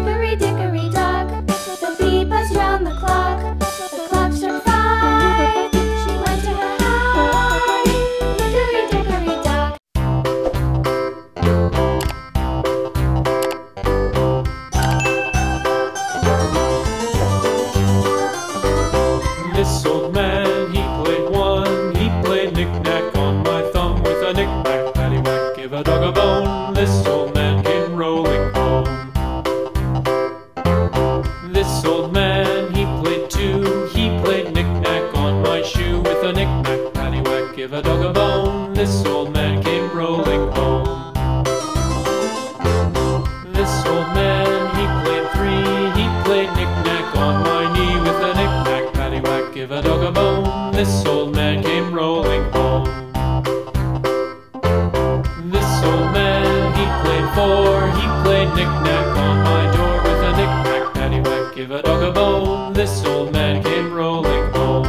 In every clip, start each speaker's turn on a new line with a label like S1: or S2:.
S1: Hickory dickory dock, the bee buzzed round the clock. The clock struck 5. She went to her hive. Hickory dickory dock.
S2: This old man, he played one. He played knick-knack on my thumb with a knick-knack, paddywhack, give a dog a bone. This old man came rolling home. This old man, he played two. He played knick-knack on my shoe with a knick-knack, paddywhack, give a dog a bone. This old man came rolling home. This old man, he played three. He played knick-knack on my knee with a knick-knack, paddywhack, give a dog a bone. This old man came rolling home. This old man, he played four. He played knick-knack on my door with a knick-knack, paddywhack, give a dog a bone. This old man came rolling home.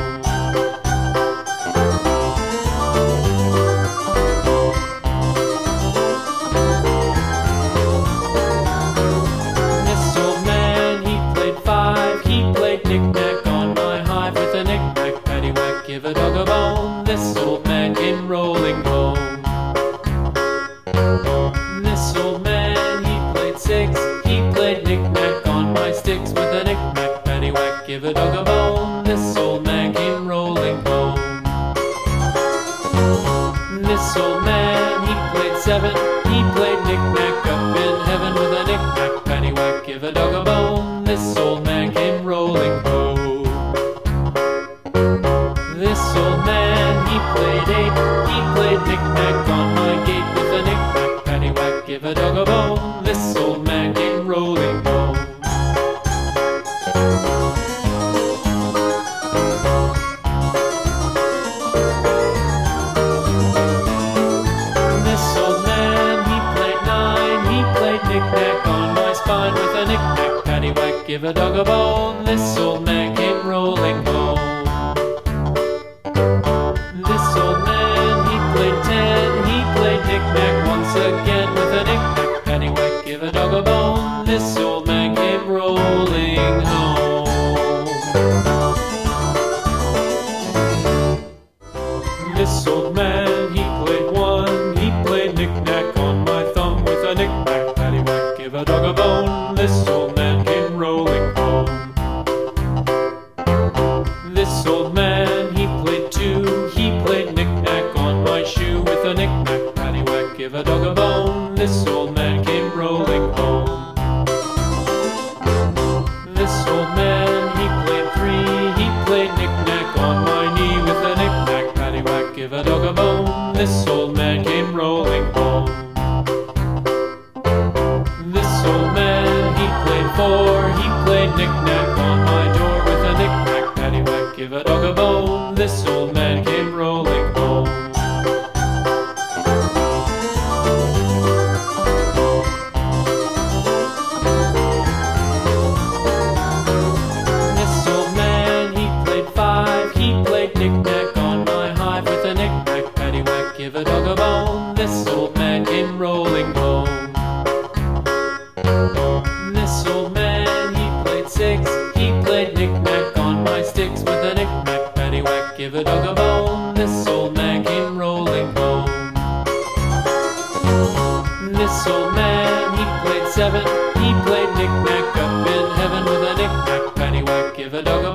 S2: This old man, he played five. He played knick-knack on my hive with a knick-knack, paddywhack, give a dog a bone. This old man came rolling home. This old man, he played six. He played knick-knack on my sticks with a knick-knack, paddywhack, give a dog a bone. This old man came rolling home. This old man, he played seven. He played knick-knack up in heaven with a knick-knack, paddywhack, give a dog a bone. This old man came rolling home. This old man, he played eight. He played knick-knack on my gate with a knick-knack, paddywhack, give a dog a bone. This old man came rolling home. This old man, he played nine. He played knick-knack on my spine with a knick-knack, paddywhack, give a dog a bone. This old man came rolling home. This old man, he played ten. He played knick-knack once again with a knick-knack, paddywhack, give a dog a bone. This old man came rolling home. This old man, he played one. He played knick-knack on my thumb with a knick-knack, paddywhack, give a dog a bone. This old man came rolling home. This old man, he played two. He played knick-knack on my shoe with a knick-knack, paddywhack, give a dog a bone. This old man came rolling home. This old man, he played three. He played knick-knack on my knee with a knick-knack, paddywhack, give a dog a bone. This old man came rolling home. This old man, he played four. He played knick-knack on my door with a knick-knack, paddywhack, give a dog a bone. This old man came rolling home. This old man, he played five. He played knick-knack on my hive with a knick-knack, paddywhack, give a dog a bone. This old man came rolling home. This old man, he played six. He played knick-knack on my sticks with a knick-knack, paddywhack, give a dog a bone. This old man came rolling home. This old man, he played seven. He played knick-knack up in heaven with a knick-knack, paddywhack, give a dog a